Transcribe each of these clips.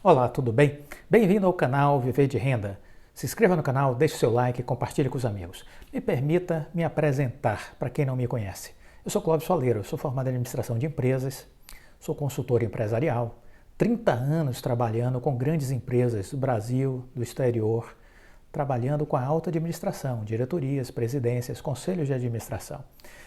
Olá, tudo bem? Bem-vindo ao canal Viver de Renda. Se inscreva no canal, deixe seu like e compartilhe com os amigos. Me permita me apresentar para quem não me conhece. Eu sou Clóvis Faleiro, sou formado em administração de empresas, sou consultor empresarial, 30 anos trabalhando com grandes empresas do Brasil, do exterior, trabalhando com a alta administração, diretorias, presidências, conselhos de administração.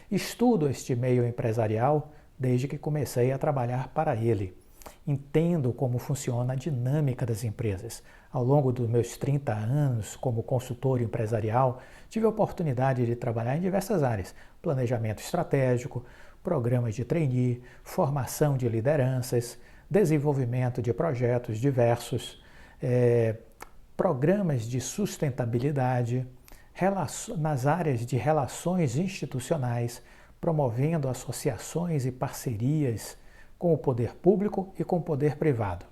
Estudo este meio empresarial desde que comecei a trabalhar para ele. Entendo como funciona a dinâmica das empresas. Ao longo dos meus 30 anos como consultor empresarial, tive a oportunidade de trabalhar em diversas áreas: planejamento estratégico, programas de trainee, formação de lideranças, desenvolvimento de projetos diversos, programas de sustentabilidade, nas áreas de relações institucionais, promovendo associações e parcerias com o poder público e com o poder privado.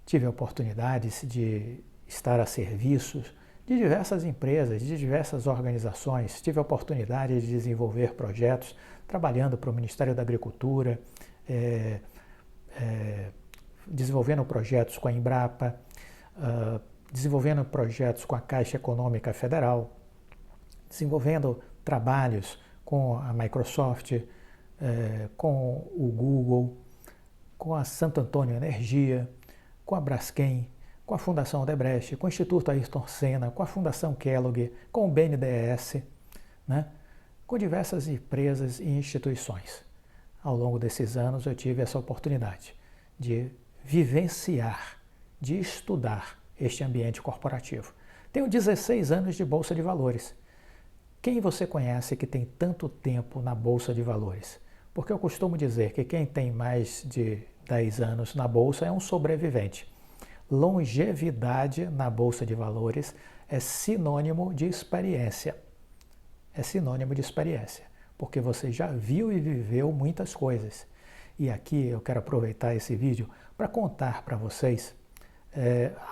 Tive oportunidades de estar a serviço de diversas empresas, de diversas organizações. Tive a oportunidade de desenvolver projetos, trabalhando para o Ministério da Agricultura, desenvolvendo projetos com a Embrapa, desenvolvendo projetos com a Caixa Econômica Federal, desenvolvendo trabalhos com a Microsoft, com o Google, com a Santo Antônio Energia, com a Braskem, com a Fundação Odebrecht, com o Instituto Ayrton Senna, com a Fundação Kellogg, com o BNDES, né? Com diversas empresas e instituições. Ao longo desses anos eu tive essa oportunidade de vivenciar, de estudar este ambiente corporativo. Tenho 16 anos de Bolsa de Valores. Quem você conhece que tem tanto tempo na Bolsa de Valores? Porque eu costumo dizer que quem tem mais de 10 anos na Bolsa é um sobrevivente. Longevidade na Bolsa de Valores é sinônimo de experiência. É sinônimo de experiência, porque você já viu e viveu muitas coisas. E aqui eu quero aproveitar esse vídeo para contar para vocês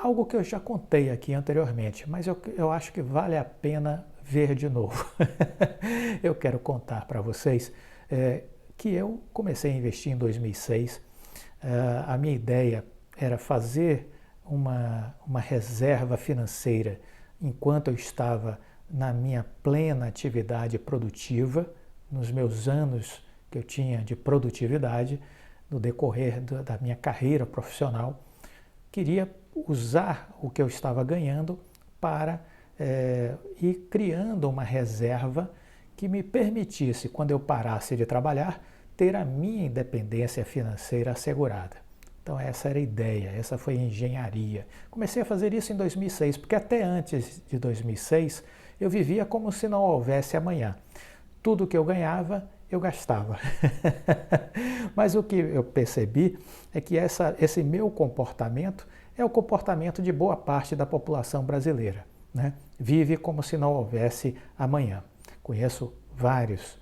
algo que eu já contei aqui anteriormente, mas eu acho que vale a pena ver de novo. Eu quero contar para vocês que eu comecei a investir em 2006. A minha ideia era fazer uma reserva financeira enquanto eu estava na minha plena atividade produtiva, nos meus anos que eu tinha de produtividade, no decorrer da minha carreira profissional. Queria usar o que eu estava ganhando para ir criando uma reserva que me permitisse, quando eu parasse de trabalhar, ter a minha independência financeira assegurada. Então essa era a ideia, essa foi a engenharia. Comecei a fazer isso em 2006, porque até antes de 2006 eu vivia como se não houvesse amanhã. Tudo que eu ganhava, eu gastava. Mas o que eu percebi é que esse meu comportamento é o comportamento de boa parte da população brasileira, né? Vive como se não houvesse amanhã. Conheço vários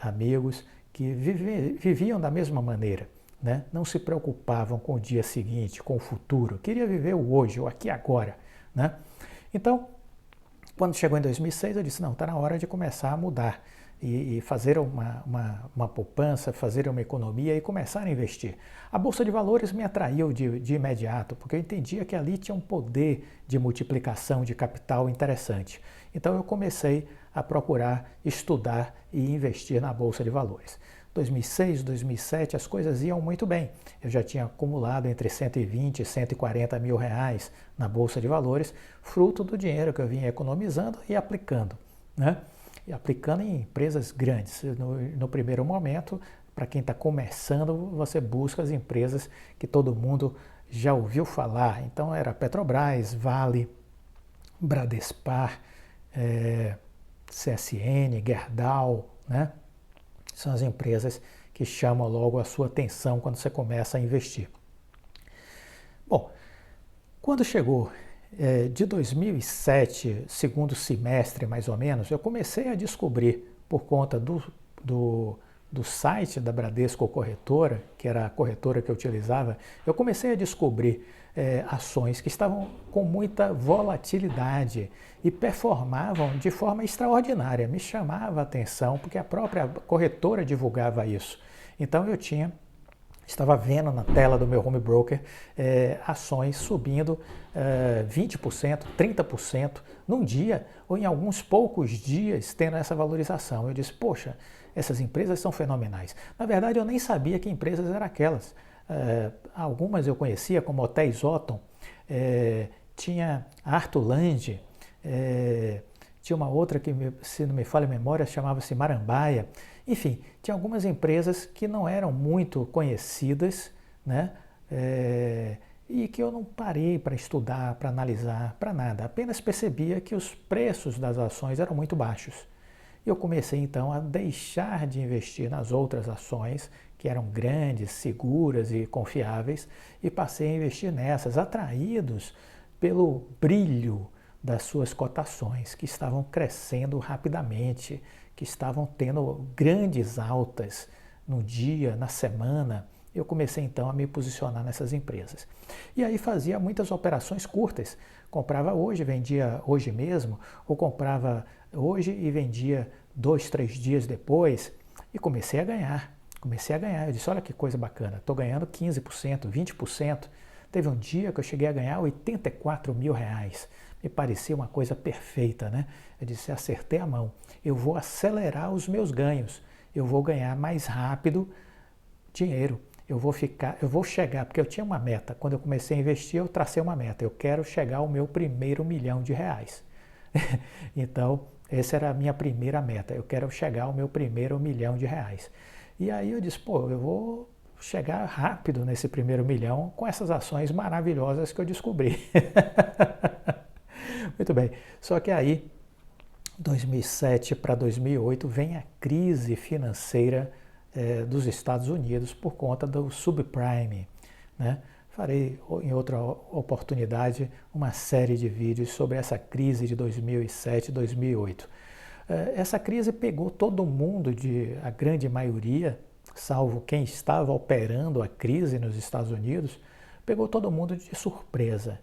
amigos que viviam da mesma maneira, né? Não se preocupavam com o dia seguinte, com o futuro. Queria viver o hoje, o aqui e agora, né? Então, quando chegou em 2006, eu disse, não, está na hora de começar a mudar e fazer uma poupança, fazer uma economia e começar a investir. A Bolsa de Valores me atraiu de imediato, porque eu entendia que ali tinha um poder de multiplicação de capital interessante. Então eu comecei a procurar estudar e investir na Bolsa de Valores. 2006, 2007, as coisas iam muito bem. Eu já tinha acumulado entre 120 e 140 mil reais na Bolsa de Valores, fruto do dinheiro que eu vinha economizando e aplicando, né? E aplicando em empresas grandes. No primeiro momento, para quem está começando, você busca as empresas que todo mundo já ouviu falar. Então era Petrobras, Vale, Bradespar, CSN, Gerdau, né? São as empresas que chamam logo a sua atenção quando você começa a investir. Bom, quando chegou de 2007, segundo semestre mais ou menos, eu comecei a descobrir, por conta do site da Bradesco Corretora, que era a corretora que eu utilizava, eu comecei a descobrir ações que estavam com muita volatilidade e performavam de forma extraordinária. Me chamava a atenção porque a própria corretora divulgava isso. Então eu tinha Estava vendo na tela do meu home broker ações subindo 20%, 30% num dia ou em alguns poucos dias tendo essa valorização. Eu disse, poxa, essas empresas são fenomenais. Na verdade, eu nem sabia que empresas eram aquelas. Algumas eu conhecia, como Hotéis Otton, tinha a Arthur Lange, tinha uma outra que, se não me falha a memória, chamava-se Marambaia. Enfim, tinha algumas empresas que não eram muito conhecidas, né? E que eu não parei para estudar, para analisar, para nada. Apenas percebia que os preços das ações eram muito baixos. Eu comecei então a deixar de investir nas outras ações, que eram grandes, seguras e confiáveis, e passei a investir nessas, atraídos pelo brilho das suas cotações, que estavam crescendo rapidamente, que estavam tendo grandes altas no dia, na semana. Eu comecei então a me posicionar nessas empresas. E aí fazia muitas operações curtas. Comprava hoje, vendia hoje mesmo, ou comprava hoje e vendia 2, 3 dias depois, e comecei a ganhar. Eu disse, olha que coisa bacana, estou ganhando 15%, 20%. Teve um dia que eu cheguei a ganhar R$84 mil. Me parecia uma coisa perfeita, né? Eu disse, acertei a mão. Eu vou acelerar os meus ganhos. Eu vou ganhar mais rápido dinheiro. Eu vou chegar, porque eu tinha uma meta. Quando eu comecei a investir, eu tracei uma meta. Eu quero chegar ao meu primeiro R$1 milhão. Então, essa era a minha primeira meta. Eu quero chegar ao meu primeiro R$1 milhão. E aí eu disse, pô, eu vou chegar rápido nesse primeiro 1 milhão com essas ações maravilhosas que eu descobri. Muito bem, só que aí, 2007 para 2008, vem a crise financeira dos Estados Unidos por conta do subprime, né? Farei em outra oportunidade uma série de vídeos sobre essa crise de 2007 e 2008. Essa crise pegou todo mundo, a grande maioria, salvo quem estava operando a crise nos Estados Unidos, pegou todo mundo de surpresa.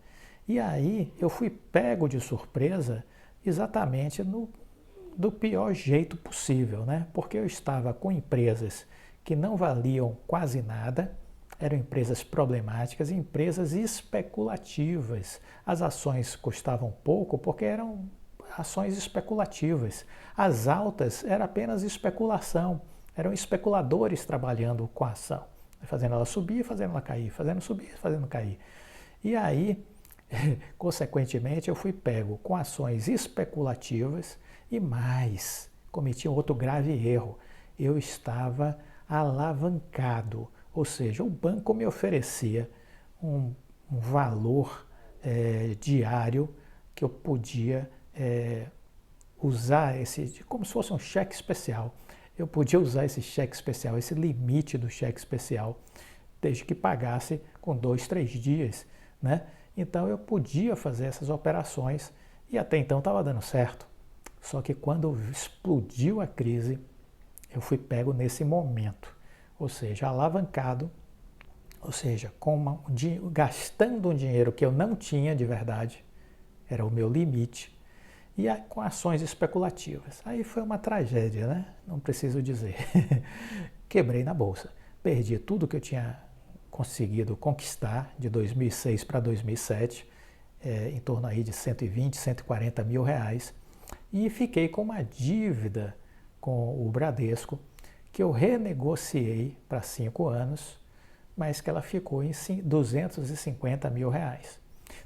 E aí eu fui pego de surpresa exatamente do pior jeito possível, né? Porque eu estava com empresas que não valiam quase nada, eram empresas problemáticas, empresas especulativas. As ações custavam pouco porque eram ações especulativas. As altas era apenas especulação, eram especuladores trabalhando com a ação, fazendo ela subir, fazendo ela cair, fazendo subir, fazendo cair. E aí, consequentemente, eu fui pego com ações especulativas e mais, cometi um outro grave erro. Eu estava alavancado, ou seja, o banco me oferecia um valor diário que eu podia usar como se fosse um cheque especial. Eu podia usar esse cheque especial, esse limite do cheque especial, desde que pagasse com 2, 3 dias, né? Então eu podia fazer essas operações e até então estava dando certo. Só que quando explodiu a crise, eu fui pego nesse momento, ou seja, alavancado, ou seja, gastando um dinheiro que eu não tinha de verdade, era o meu limite, e com ações especulativas. Aí foi uma tragédia, né? Não preciso dizer. Quebrei na bolsa. Perdi tudo que eu tinha conseguido conquistar de 2006 para 2007, em torno aí de 120, 140 mil reais, e fiquei com uma dívida com o Bradesco, que eu renegociei para 5 anos, mas que ela ficou em 250 mil reais.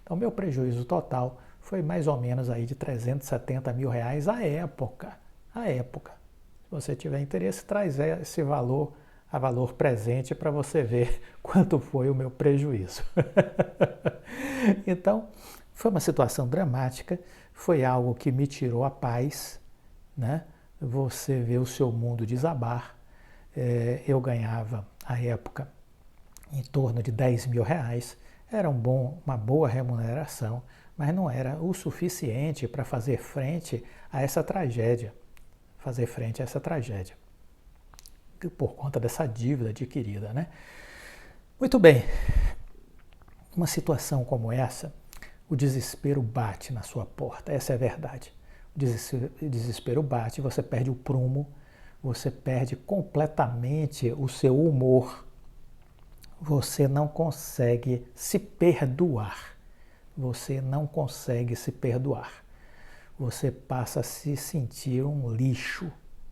Então, meu prejuízo total foi mais ou menos aí de 370 mil reais à época. Se você tiver interesse, traz esse valor a valor presente para você ver quanto foi o meu prejuízo. Então, foi uma situação dramática, foi algo que me tirou a paz, né? Você vê o seu mundo desabar. Eu ganhava, à época, em torno de 10 mil reais, era uma boa remuneração, mas não era o suficiente para fazer frente a essa tragédia, por conta dessa dívida adquirida, né? Muito bem, uma situação como essa, o desespero bate na sua porta, essa é a verdade. O desespero bate, você perde o prumo, você perde completamente o seu humor. você não consegue se perdoar. Você não consegue se perdoar. Você passa a se sentir um lixo,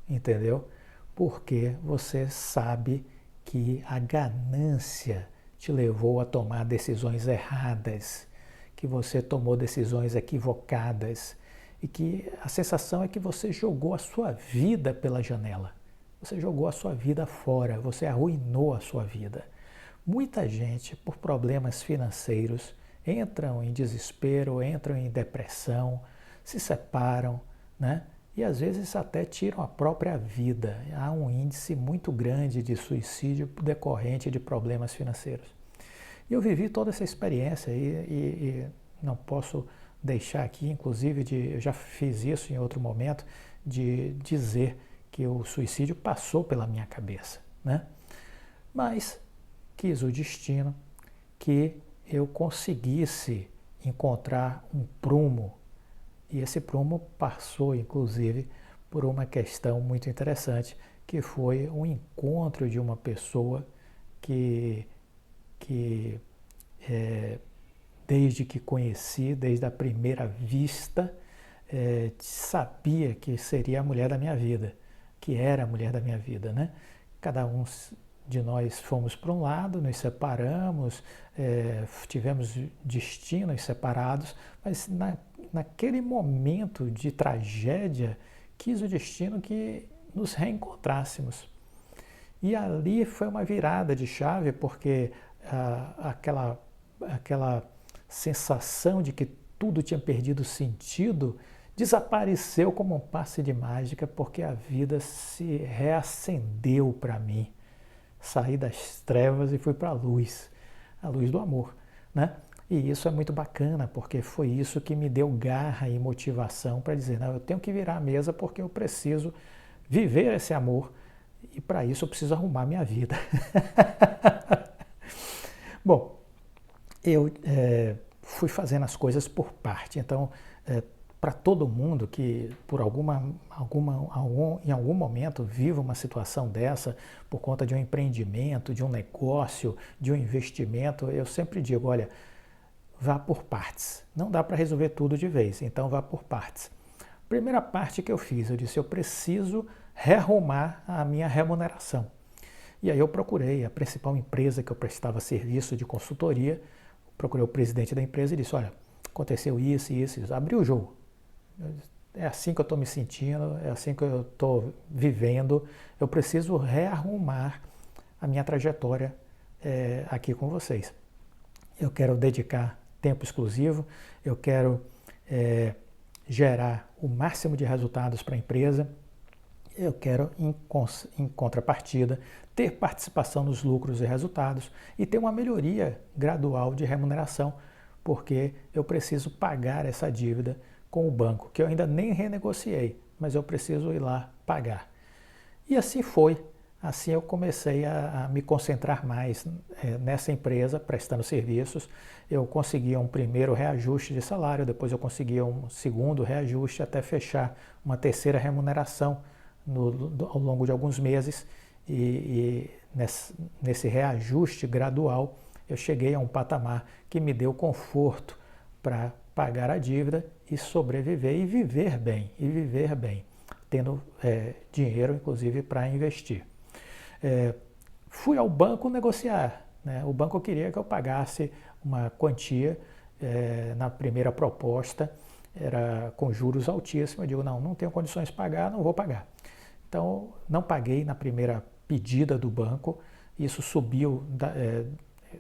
entendeu? Porque você sabe que a ganância te levou a tomar decisões erradas, que você tomou decisões equivocadas e que a sensação é que você jogou a sua vida pela janela. Você jogou a sua vida fora, você arruinou a sua vida. Muita gente, por problemas financeiros, entram em desespero, entram em depressão, se separam, né? E às vezes até tiram a própria vida. Há um índice muito grande de suicídio decorrente de problemas financeiros. E eu vivi toda essa experiência e não posso deixar aqui, inclusive, eu já fiz isso em outro momento, de dizer que o suicídio passou pela minha cabeça, né? Mas quis o destino que eu conseguisse encontrar um prumo. E esse prumo passou, inclusive, por uma questão muito interessante, que foi um encontro de uma pessoa que desde que conheci, desde a primeira vista, sabia que seria a mulher da minha vida, que era a mulher da minha vida, né? Cada um de nós fomos para um lado, nos separamos, tivemos destinos separados, mas naquele momento de tragédia, quis o destino que nos reencontrássemos. E ali foi uma virada de chave, porque aquela sensação de que tudo tinha perdido sentido desapareceu como um passe de mágica, porque a vida se reacendeu para mim. Saí das trevas e fui para a luz do amor, né? E isso é muito bacana, porque foi isso que me deu garra e motivação para dizer, não, eu tenho que virar a mesa porque eu preciso viver esse amor e para isso eu preciso arrumar minha vida. Bom, eu fui fazendo as coisas por parte, então para todo mundo que por em algum momento viva uma situação dessa, por conta de um empreendimento, de um negócio, de um investimento, eu sempre digo, olha, vá por partes. Não dá para resolver tudo de vez, então vá por partes. Primeira parte que eu fiz, eu disse, eu preciso rearrumar a minha remuneração. E aí eu procurei a principal empresa que eu prestava serviço de consultoria, procurei o presidente da empresa e disse, olha, aconteceu isso, abri o jogo. É assim que eu estou me sentindo, é assim que eu estou vivendo. Eu preciso rearrumar a minha trajetória aqui com vocês. Eu quero dedicar tempo exclusivo, eu quero gerar o máximo de resultados para a empresa. Eu quero, em contrapartida, ter participação nos lucros e resultados e ter uma melhoria gradual de remuneração, porque eu preciso pagar essa dívida com o banco, que eu ainda nem renegociei, mas eu preciso ir lá pagar. E assim foi. Assim eu comecei a me concentrar mais nessa empresa, prestando serviços. Eu conseguia um primeiro reajuste de salário, depois eu conseguia um segundo reajuste, até fechar uma terceira remuneração ao longo de alguns meses. E nesse reajuste gradual, eu cheguei a um patamar que me deu conforto para pagar a dívida e sobreviver e viver bem, tendo dinheiro, inclusive, para investir. Fui ao banco negociar, né? O banco queria que eu pagasse uma quantia na primeira proposta, era com juros altíssimos. Eu digo, não tenho condições de pagar, não vou pagar. Então, não paguei na primeira pedida do banco, isso subiu,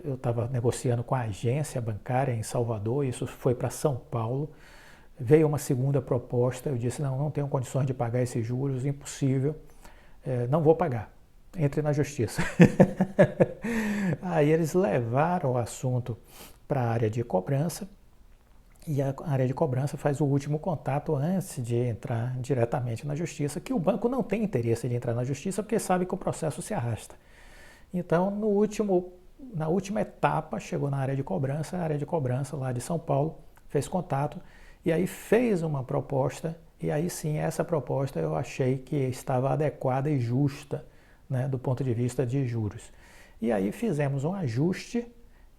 eu estava negociando com a agência bancária em Salvador, isso foi para São Paulo, veio uma segunda proposta, eu disse, não tenho condições de pagar esses juros, impossível, não vou pagar, entre na justiça. Aí eles levaram o assunto para a área de cobrança, e a área de cobrança faz o último contato antes de entrar diretamente na justiça, que o banco não tem interesse de entrar na justiça porque sabe que o processo se arrasta. Então, na última etapa, chegou na área de cobrança, a área de cobrança lá de São Paulo fez contato e aí fez uma proposta, e aí sim, essa proposta eu achei que estava adequada e justa, né, do ponto de vista de juros. E aí fizemos um ajuste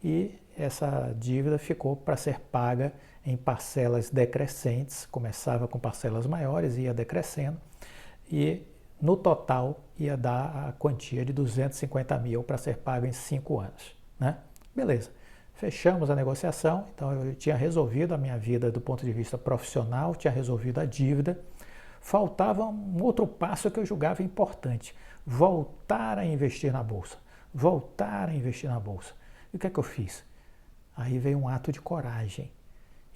e essa dívida ficou para ser paga em parcelas decrescentes, começava com parcelas maiores, ia decrescendo, e no total ia dar a quantia de 250 mil para ser paga em 5 anos. Né? Beleza, fechamos a negociação, então eu tinha resolvido a minha vida do ponto de vista profissional, tinha resolvido a dívida, faltava um outro passo que eu julgava importante, voltar a investir na Bolsa, voltar a investir na Bolsa. E o que é que eu fiz? Aí veio um ato de coragem.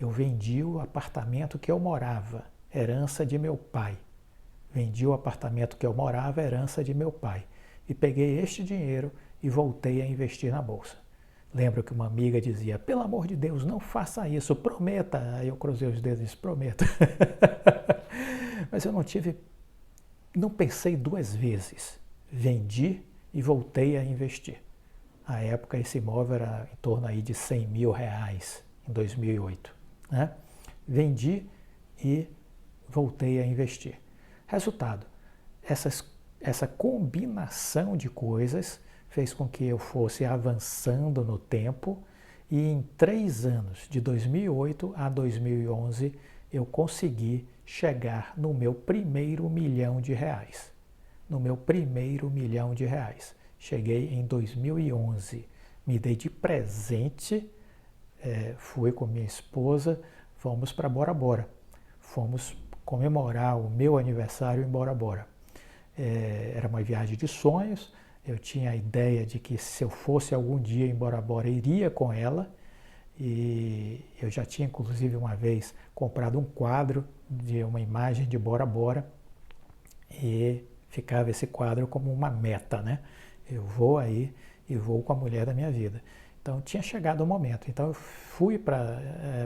Eu vendi o apartamento que eu morava, herança de meu pai. Vendi o apartamento que eu morava, herança de meu pai. E peguei este dinheiro e voltei a investir na Bolsa. Lembro que uma amiga dizia, pelo amor de Deus, não faça isso, prometa. Aí eu cruzei os dedos e disse, prometo. Mas eu não pensei 2 vezes. Vendi e voltei a investir. À época, esse imóvel era em torno aí de 100 mil reais, em 2008. Né? Vendi e voltei a investir. Resultado, essa combinação de coisas fez com que eu fosse avançando no tempo e em 3 anos, de 2008 a 2011, eu consegui chegar no meu primeiro milhão de reais. No meu primeiro milhão de reais. Cheguei em 2011, me dei de presente, fui com minha esposa, fomos para Bora Bora. Fomos comemorar o meu aniversário em Bora Bora. Era uma viagem de sonhos, eu tinha a ideia de que se eu fosse algum dia em Bora Bora, iria com ela, e eu já tinha inclusive uma vez comprado um quadro de uma imagem de Bora Bora, e ficava esse quadro como uma meta, né? Eu vou aí e vou com a mulher da minha vida. Então tinha chegado o momento. Então eu fui para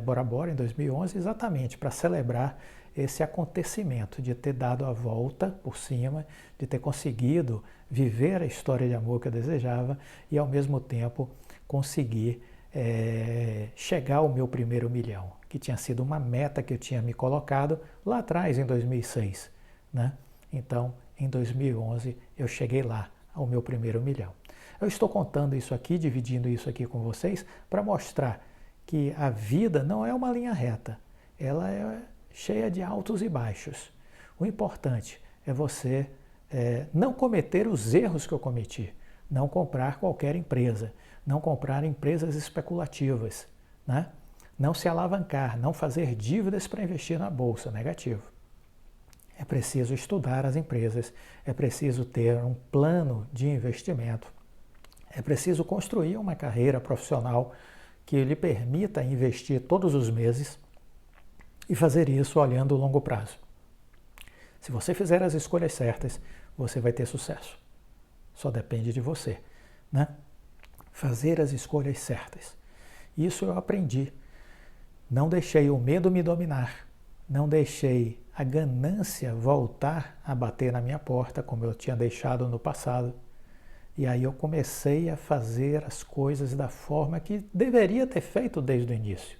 Bora Bora em 2011 exatamente para celebrar esse acontecimento de ter dado a volta por cima, de ter conseguido viver a história de amor que eu desejava e ao mesmo tempo conseguir chegar ao meu primeiro milhão, que tinha sido uma meta que eu tinha me colocado lá atrás em 2006, né? Então em 2011 eu cheguei lá ao meu primeiro milhão. Eu estou contando isso aqui, dividindo isso aqui com vocês, para mostrar que a vida não é uma linha reta, ela é cheia de altos e baixos. O importante é você não cometer os erros que eu cometi, não comprar qualquer empresa, não comprar empresas especulativas, né? Não se alavancar, não fazer dívidas para investir na bolsa, negativo. É preciso estudar as empresas, é preciso ter um plano de investimento, é preciso construir uma carreira profissional que lhe permita investir todos os meses e fazer isso olhando o longo prazo. Se você fizer as escolhas certas, você vai ter sucesso. Só depende de você, né? Fazer as escolhas certas. Isso eu aprendi. Não deixei o medo me dominar. Não deixei a ganância voltar a bater na minha porta, como eu tinha deixado no passado. E aí eu comecei a fazer as coisas da forma que deveria ter feito desde o início.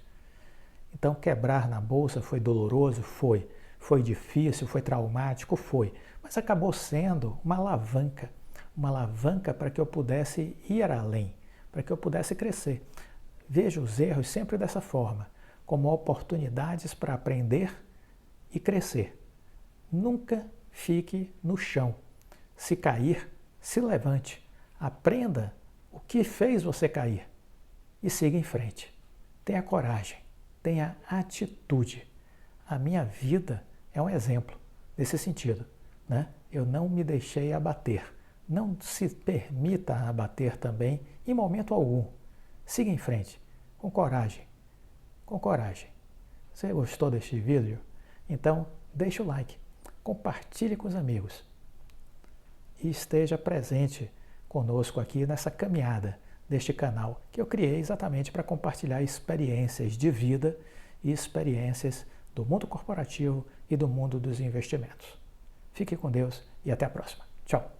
Então quebrar na bolsa foi doloroso? Foi. Foi difícil, foi traumático? Foi. Mas acabou sendo uma alavanca para que eu pudesse ir além, para que eu pudesse crescer. Veja os erros sempre dessa forma, como oportunidades para aprender e crescer. Nunca fique no chão. Se cair, se levante. Aprenda o que fez você cair e siga em frente. Tenha coragem, tenha atitude. A minha vida é um exemplo nesse sentido, né? Eu não me deixei abater. Não se permita abater também em momento algum. Siga em frente, com coragem. Com coragem. Você gostou deste vídeo? Então, deixe o like, compartilhe com os amigos e esteja presente conosco aqui nessa caminhada deste canal que eu criei exatamente para compartilhar experiências de vida e experiências do mundo corporativo e do mundo dos investimentos. Fique com Deus e até a próxima. Tchau!